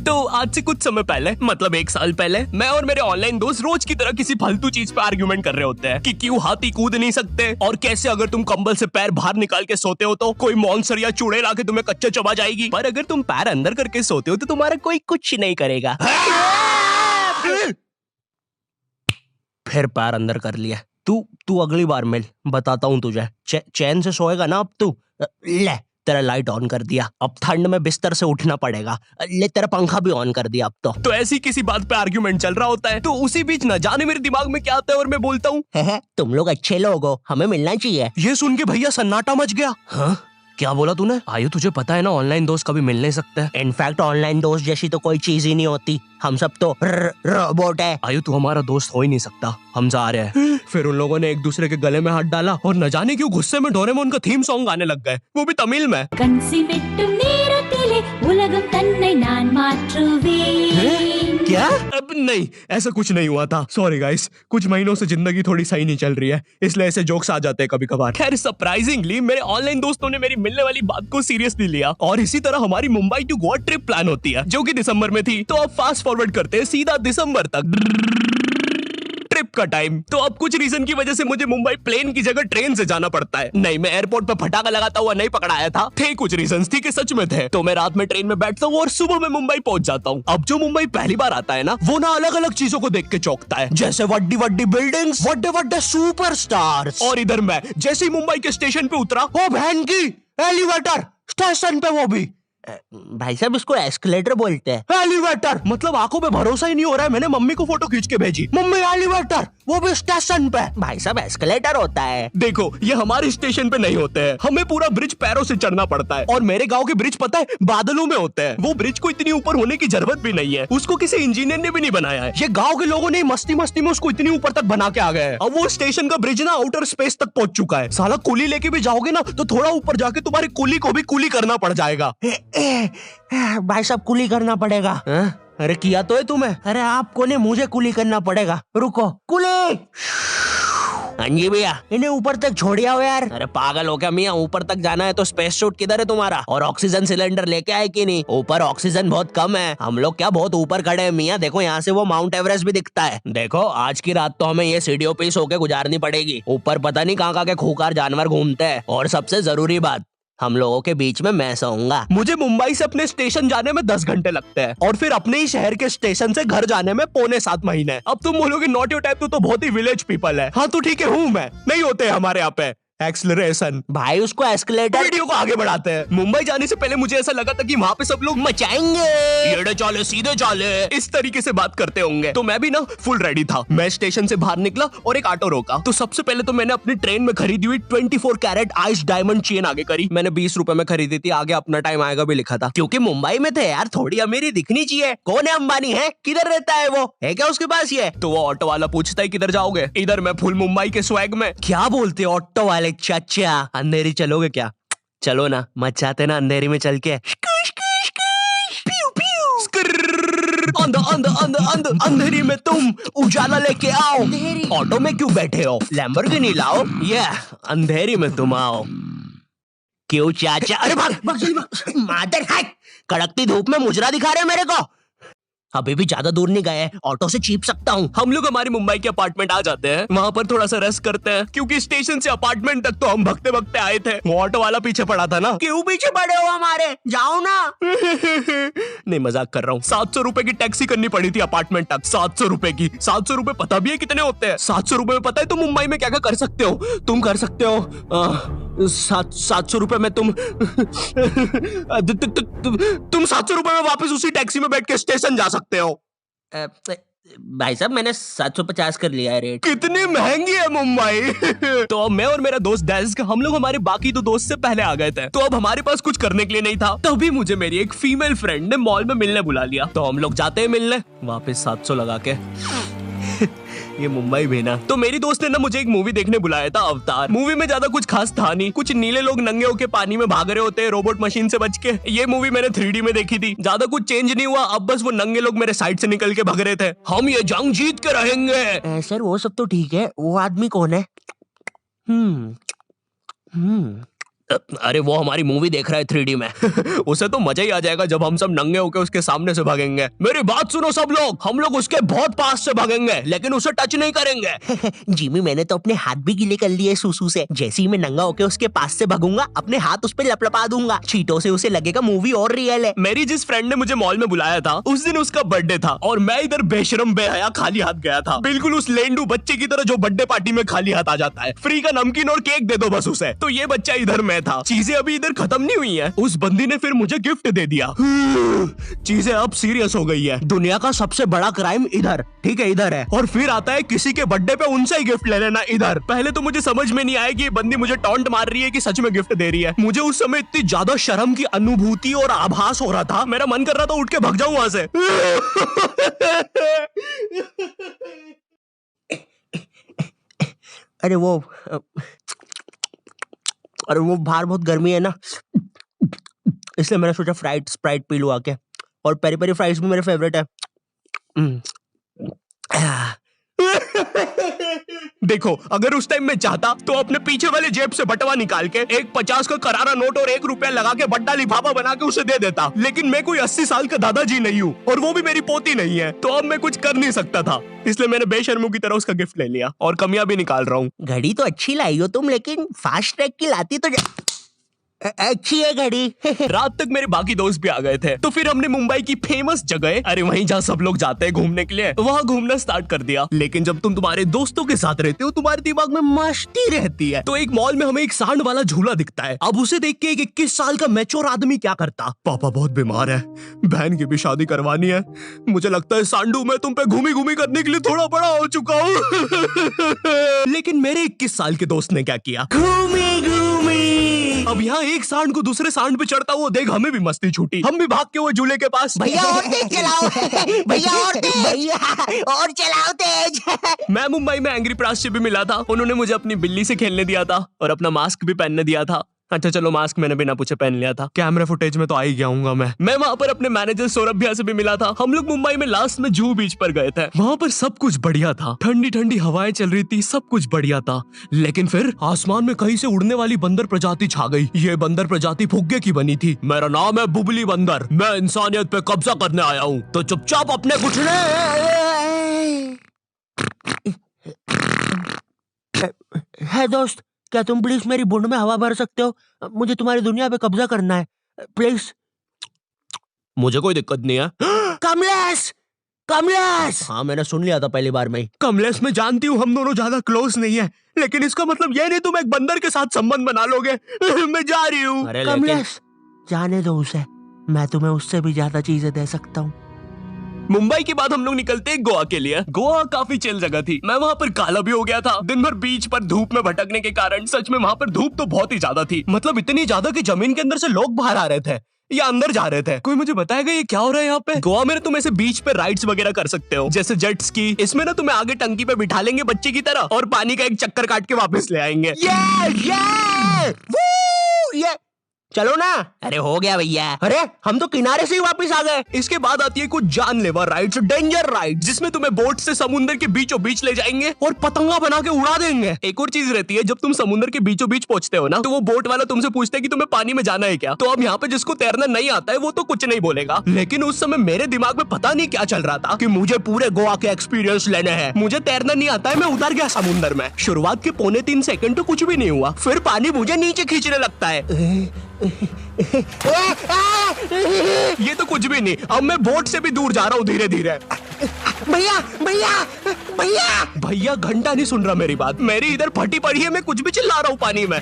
तो आज से कुछ समय पहले, मतलब 1 साल पहले, मैं और मेरे ऑनलाइन दोस्त रोज की तरह किसी फालतू चीज पे आर्ग्यूमेंट कर रहे होते हैं कि क्यों हाथी कूद नहीं सकते, और कैसे अगर तुम कंबल से पैर बाहर निकाल के सोते हो तो कोई मॉन्स्टर या चूड़ैल आके तुम्हें कच्चा चबा जाएगी, पर अगर तुम पैर अंदर करके सोते हो तो तुम्हारा कोई कुछ नहीं करेगा। फिर पैर अंदर कर लिया। तू अगली बार मिल, बताता हूँ तुझे। चैन से सोएगा ना अब तू। ले तेरा लाइट ऑन कर दिया, अब ठंड में बिस्तर से उठना पड़ेगा। ले तेरा पंखा भी ऑन कर दिया अब तो ऐसी किसी बात पे आर्ग्यूमेंट चल रहा होता है, तो उसी बीच न जाने मेरे दिमाग में क्या आता है और मैं बोलता हूँ, तुम लोग अच्छे लोग हो, हमें मिलना चाहिए। ये सुन के भैया सन्नाटा मच गया। हाँ क्या बोला तूने? आयु तुझे पता है ना, ऑनलाइन दोस्त कभी मिल नहीं सकते। इनफैक्ट ऑनलाइन दोस्त जैसी तो कोई चीज ही नहीं होती, हम सब तो रोबोट है। आयु तू हमारा दोस्त हो ही नहीं सकता, हम जा रहे हैं। फिर उन लोगों ने एक दूसरे के गले में हाथ डाला और न जाने क्यों गुस्से में डोरेमोन का थीम सॉन्ग गाने लग गए, वो भी तमिल में। क्या? अब नहीं, ऐसा कुछ नहीं हुआ था। सॉरी गाइस, कुछ महीनों से जिंदगी थोड़ी सही नहीं चल रही है, इसलिए ऐसे जोक्स आ जाते हैं कभी कभार। खैर सरप्राइजिंगली मेरे ऑनलाइन दोस्तों ने मेरी मिलने वाली बात को सीरियसली लिया, और इसी तरह हमारी Mumbai to Goa trip plan होती है, जो कि दिसंबर में थी। तो अब फास्ट फॉरवर्ड करते हैं सीधा दिसंबर तक ट्रिप का टाइम। तो अब कुछ रीजन की वजह से मुझे मुंबई प्लेन की जगह ट्रेन से जाना पड़ता है। नहीं, मैं एयरपोर्ट पे फटाका लगाता हुआ नहीं पकड़ाया था, थे कुछ रीजंस, थी कि सच में थे। तो मैं रात में ट्रेन में बैठता हूँ और सुबह में मुंबई पहुंच जाता हूँ। अब जो मुंबई पहली बार आता है ना, वो ना अलग अलग चीजों को देख के चौंकता है, जैसे वड्डी वड्डी बिल्डिंग्स, वड्डे वड्डे सुपरस्टार्स। और इधर मैं जैसे ही मुंबई के स्टेशन पे उतरा, ओ बहन की एलिवेटर स्टेशन पे, वो भी भाई साहब इसको एस्केलेटर बोलते हैं। एलिवेटर मतलब आंखों पे भरोसा ही नहीं हो रहा है, मैंने मम्मी को फोटो खींच के भेजी, मम्मी एलिवेटर, वो भी स्टेशन पे। भाई साहब एस्केलेटर होता है। देखो ये हमारे स्टेशन पे नहीं होते हैं, हमें पूरा ब्रिज पैरों से चढ़ना पड़ता है, और मेरे गांव के ब्रिज पता है बादलों में होते हैं। वो ब्रिज को इतनी ऊपर होने की जरूरत भी नहीं है, उसको किसी इंजीनियर ने भी नहीं बनाया है, ये गाँव के लोगों ने मस्ती मस्ती में उसको इतनी ऊपर तक बना के आ गए हैं। अब वो स्टेशन का ब्रिज ना आउटर स्पेस तक पहुंच चुका है। साला कुली लेके भी जाओगे ना तो थोड़ा ऊपर जाके तुम्हारी कुली को भी कुली करना पड़ जाएगा। भाई साहब कुली करना पड़ेगा। अरे किया तो है तुम्हें? अरे आपको ने मुझे कुली करना पड़ेगा, रुको। कुली हाँ जी भैया, इन्हें ऊपर तक छोड़िया हो यार। अरे पागल हो क्या मियाँ, ऊपर तक जाना है तो स्पेस सूट किधर है तुम्हारा? और ऑक्सीजन सिलेंडर लेके आए कि नहीं? ऊपर ऑक्सीजन बहुत कम है, हम लोग क्या बहुत ऊपर खड़े हैं मियाँ, देखो यहाँ से वो माउंट एवरेस्ट भी दिखता है। देखो आज की रात तो हमें ये सीढ़ियों पे सो के गुजारनी पड़ेगी, ऊपर पता नहीं कहाँ के खूंखार जानवर घूमते हैं। और सबसे जरूरी बात, हम लोगों के बीच में मैं सोऊंगा। मुझे मुंबई से अपने स्टेशन जाने में 10 घंटे लगते हैं, और फिर अपने ही शहर के स्टेशन से घर जाने में 6.25 महीने। अब तुम बोलोगे नॉट योर टाइप, तो बहुत ही विलेज पीपल है। हाँ तो ठीक है, हूँ मैं, नहीं होते हमारे यहाँ पे एक्सेलरेशन। भाई उसको एस्केलेटर। वीडियो को आगे बढ़ाते हैं। मुंबई जाने से पहले मुझे ऐसा लगा था कि वहाँ पे सब लोग मचाएंगे, येड़े चाले सीधे चाले, इस तरीके से बात करते होंगे। तो मैं भी ना फुल रेडी था। मैं स्टेशन से बाहर निकला और एक ऑटो रोका। तो सबसे पहले तो मैंने अपनी ट्रेन में खरीदी हुई 24 कैरेट आइस डायमंड चेन आगे करी। मैंने 20 रुपए में खरीदी थी, आगे अपना टाइम आएगा भी लिखा था, क्योंकि मुंबई में थे यार, थोड़ी अमीरी दिखनी चाहिए। कौन है अंबानी है, किधर रहता है वो, है क्या उसके पास ये? तो वो ऑटो वाला पूछता है किधर जाओगे? इधर मैं फुल मुंबई के स्वैग में। क्या बोलते ऑटो वाले? चाचा अंधेरी चलोगे क्या? चलो ना, मचाते ना अंधेरी में चल के। अंधेरी में तुम उजाला लेके आओ। ऑटो में क्यों बैठे हो? लैम्बोर्गिनी लाओ। ये अंधेरी में तुम आओ। क्यों चाचा? अरे भाग मादर हैक, कड़कती धूप में मुजरा दिखा रहे मेरे को। अभी भी ज्यादा दूर नहीं गए, ऑटो से चीप सकता हूँ। हम लोग हमारे मुंबई के अपार्टमेंट आ जाते हैं, वहाँ पर थोड़ा सा रेस्ट करते हैं, क्योंकि स्टेशन से अपार्टमेंट तक तो हम भगते भगते आए थे। वो ऑटो वाला पीछे पड़ा था ना। क्यों पीछे पड़े हो हमारे? जाओ ना। नहीं मजाक कर रहा हूँ। 700 रुपए की टैक्सी करनी पड़ी थी अपार्टमेंट तक। 700 रुपए की। 700 रुपए पता भी है कितने होते हैं? 700 रुपए में पता है तुम मुंबई में क्या क्या कर सकते हो? तुम कर सकते हो 700 रुपए में तुम 700 रुपए में वापस उसी टैक्सी में बैठ के स्टेशन जा सकते हो। भाई साहब मैंने 750 कर लिया है रेट। कितनी महंगी है मुंबई। तो अब मैं और मेरा दोस्त डेस्क, हम लोग हमारे बाकी दो दोस्त से पहले आ गए थे। तो अब हमारे पास कुछ करने के लिए नहीं था, तभी मुझे मेरी एक फीमेल फ्रेंड ने मॉल में मिलने बुला लिया। तो हम लोग जाते हैं मिलने, वापस 700 लगा के। ये मुंबई भी ना। तो मेरी दोस्त ने ना मुझे एक मूवी देखने बुलाया था, अवतार। मूवी में ज्यादा कुछ खास था नहीं, कुछ नीले लोग नंगे होके पानी में भाग रहे होते हैं रोबोट मशीन से बच के। ये मूवी मैंने 3D में देखी थी, ज्यादा कुछ चेंज नहीं हुआ। अब बस वो नंगे लोग मेरे साइड से निकल के भाग रहे थे। हम ये जंग जीत के रहेंगे। सर वो सब तो ठीक है, वो आदमी कौन है? अरे वो हमारी मूवी देख रहा है 3D में। उसे तो मजा ही आ जाएगा जब हम सब नंगे होकर उसके सामने से भागेंगे। मेरी बात सुनो सब लोग, हम लोग उसके बहुत पास से भागेंगे लेकिन उसे टच नहीं करेंगे। जिमी मैंने तो अपने हाथ भी गीले कर लिए सुसु से। जैसे ही मैं नंगा होके उसके पास से भागूंगा अपने हाथ उस पे लपलपा दूंगा, चीटों से उसे लगेगा मूवी और रियल है। मेरी जिस फ्रेंड ने मुझे मॉल में बुलाया था उस दिन उसका बर्थडे था और मैं इधर बेशरम बेहया खाली हाथ गया था, बिल्कुल उस लेंडू बच्चे की तरह जो बर्थडे पार्टी में खाली हाथ आ जाता है। फ्री का नमकीन और केक दे दो बस उसे। तो ये बच्चा इधर मैं था। चीजें अभी इधर खत्म नहीं हुई है, उस बंदी ने फिर मुझे गिफ्ट दे दिया। चीजें अब सीरियस हो गई है। दुनिया का सबसे बड़ा क्राइम इधर, ठीक है इधर है, और फिर आता है किसी के बर्थडे पे उनसे ही गिफ्ट ले लेना इधर। पहले तो मुझे समझ में नहीं आया कि ये बंदी मुझे टॉन्ट मार रही है कि सच में गिफ्ट दे रही है। मुझे उस समय इतनी ज्यादा शर्म की अनुभूति और आभास हो रहा था, मेरा मन कर रहा था उठ के भाग जाऊं वहां से। अरे वो बाहर बहुत गर्मी है ना, इसलिए मैंने सोचा स्प्राइट पी लूं आके। और पेरी पेरी फ्राइज भी मेरे फेवरेट है। देखो अगर उस टाइम मैं चाहता तो अपने पीछे वाले जेब से बटवा निकाल के एक 50 का करारा नोट और 1 रुपया लगा के बड्डा लिफाफा बना के उसे दे देता, लेकिन मैं कोई 80 साल का दादाजी नहीं हूँ और वो भी मेरी पोती नहीं है, तो अब मैं कुछ कर नहीं सकता था। इसलिए मैंने बेशर्मों की तरह उसका गिफ्ट ले लिया और कमियां भी निकाल रहा हूँ। घड़ी तो अच्छी लाई हो तुम, लेकिन फास्ट ट्रैक की लाती तो अच्छी है घड़ी। रात तक मेरे बाकी दोस्त भी आ गए थे, तो फिर हमने मुंबई की फेमस जगह, अरे वहीं जहाँ सब लोग जाते हैं घूमने के लिए, वहाँ घूमना स्टार्ट कर दिया। लेकिन जब तुम तुम्हारे दोस्तों के साथ रहते हो तुम्हारे दिमाग में मस्ती रहती है। तो एक मॉल में हमें एक सांड वाला झूला दिखता है। अब उसे देख के एक 21 साल का मैच्योर आदमी क्या करता, पापा बहुत बीमार है, बहन की भी शादी करवानी है, मुझे लगता है सांडू मैं तुम पे घूमी घूमी करने के लिए थोड़ा बड़ा हो चुका हूँ। लेकिन मेरे 21 साल के दोस्त ने क्या किया, घूमी घूमी। अब यहाँ एक सांड को दूसरे सांड पे चढ़ता हुआ देख हमें भी मस्ती छूटी। हम भी भाग के वो झूले के पास, भैया और तेज चलाओ, भैया और तेज, भैया और चलाओ तेज। मैं मुंबई में एंग्री प्रास से भी मिला था, उन्होंने मुझे अपनी बिल्ली से खेलने दिया था और अपना मास्क भी पहनने दिया था। अच्छा चलो मास्क मैंने बिना पूछे पहन लिया था, कैमरा फुटेज में तो आ ही गया हूँ मैं वहाँ पर अपने मैनेजर सौरभ भैया से भी मिला था। हम लोग मुंबई में लास्ट में जुहू बीच पर गए थे। वहाँ पर सब कुछ बढ़िया था, ठंडी ठंडी हवाएं चल रही थी, सब कुछ बढ़िया था। लेकिन फिर आसमान में कहीं से उड़ने वाली बंदर प्रजाति छा गई। ये बंदर प्रजाति फुग्गे की बनी थी। मेरा नाम है बुबली बंदर, मैं इंसानियत पे कब्जा करने आया हूँ, तो चुपचाप अपने घुटने। है दोस्त, क्या तुम प्लीज मेरी बूंद में हवा भर सकते हो? मुझे तुम्हारी दुनिया पे कब्जा करना है प्लीज। मुझे कोई दिक्कत नहीं है। कमलेश, कमलेश। हाँ मैंने सुन लिया था पहली बार में ही। कमलेश मैं जानती हूँ हम दोनों ज्यादा क्लोज नहीं है, लेकिन इसका मतलब ये नहीं तुम एक बंदर के साथ संबंध बना लोगे। मैं जा रही हूँ। कमलेश जाने दो उसे, मैं तुम्हें उससे भी ज्यादा चीजें दे सकता हूँ। मुंबई के बाद हम लोग निकलते हैं गोवा के लिए। गोवा काफी चिल जगह थी। मैं वहाँ पर काला भी हो गया था दिन भर बीच पर धूप में भटकने के कारण। सच में वहाँ पर धूप तो बहुत ही ज्यादा थी, मतलब इतनी ज्यादा कि जमीन के अंदर से लोग बाहर आ रहे थे या अंदर जा रहे थे। कोई मुझे बताएगा ये क्या हो रहा है यहाँ पे? गोवा में तुम ऐसे बीच पे राइड्स वगैरह कर सकते हो, जैसे जेट स्की। इसमें ना तुम्हें आगे टंकी पे बिठा लेंगे बच्चे की तरह और पानी का एक चक्कर काट के वापस ले आएंगे। चलो ना। अरे हो गया भैया। अरे हम तो किनारे से ही वापस आ गए। इसके बाद आती है कुछ जानलेवा राइड्स, डेंजर राइड, जिसमें तुम्हें बोट से समुद्र के बीचों बीच ले जाएंगे और पतंगा बना के उड़ा देंगे। एक और चीज रहती है, जब तुम समुद्र के बीचों बीच पहुंचते हो ना, तो वो बोट वाला तुमसे पूछता है कि तुम्हें पानी में जाना है क्या। तो अब यहाँ पे जिसको तैरना नहीं आता है वो तो कुछ नहीं बोलेगा, लेकिन उस समय मेरे दिमाग में पता नहीं क्या चल रहा था कि मुझे पूरे गोवा के एक्सपीरियंस लेने हैं। मुझे तैरना नहीं आता है, मैं उतर गया समुद्र में। शुरुआत के 2.25 सेकंड तो कुछ भी नहीं हुआ, फिर पानी मुझे नीचे खींचने लगता है। ये तो कुछ भी नहीं, अब मैं बोट से भी दूर जा रहा हूँ धीरे धीरे। भैया भैया भैया भैया घंटा नहीं सुन रहा मेरी बात, मेरी इधर फटी पड़ी है, मैं कुछ भी चिल्ला रहा हूँ पानी में।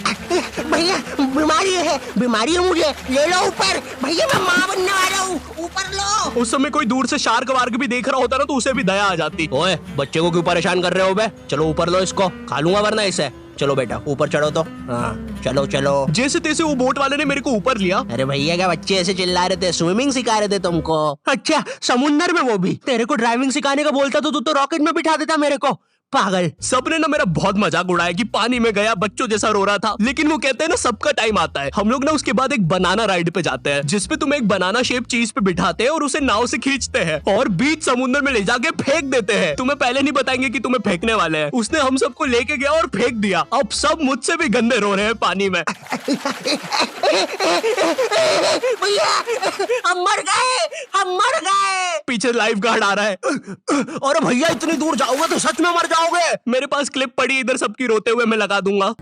भैया बीमारी है मुझे, ले लो ऊपर। भैया मैं माँ बनने वाला हूँ, ऊपर लो। उस समय कोई दूर से शार्क वार्क भी देख रहा होता ना तो उसे भी दया आ जाती। ओए बच्चे को क्यों परेशान कर रहे हो बे? चलो ऊपर लो इसको, खा लूंगा वरना इसे। चलो बेटा ऊपर चढ़ो तो। हाँ चलो चलो। जैसे तैसे वो बोट वाले ने मेरे को ऊपर लिया। अरे भैया क्या बच्चे ऐसे चिल्ला रहे थे? स्विमिंग सिखा रहे थे तुमको? अच्छा समुंदर में, वो भी तेरे को ड्राइविंग सिखाने का बोलता तो तू तो रॉकेट में बिठा देता मेरे को। पागल। सबने ना मेरा बहुत मजाक उड़ाया कि पानी में गया बच्चों जैसा रो रहा था, लेकिन वो कहते हैं ना सबका टाइम आता है। हम लोग ना उसके बाद एक बनाना राइड पे जाते हैं जिसपे तुम एक बनाना शेप चीज पे बिठाते हैं और उसे नाव से खींचते हैं और बीच समुद्र में ले जाके फेंक देते हैं। तुम्हें पहले नहीं बताएंगे कि तुम्हें फेंकने वाले हैं। उसने हम सबको लेके गया और फेंक दिया। अब सब मुझसे भी गंदे रो रहे हैं पानी में। भैया हम मर गए। पीछे लाइफ गार्ड आ रहा है। और भैया इतनी दूर जाओगे तो सच में मर जाओगे। मेरे पास क्लिप पड़ी इधर सबकी रोते हुए, मैं लगा दूंगा।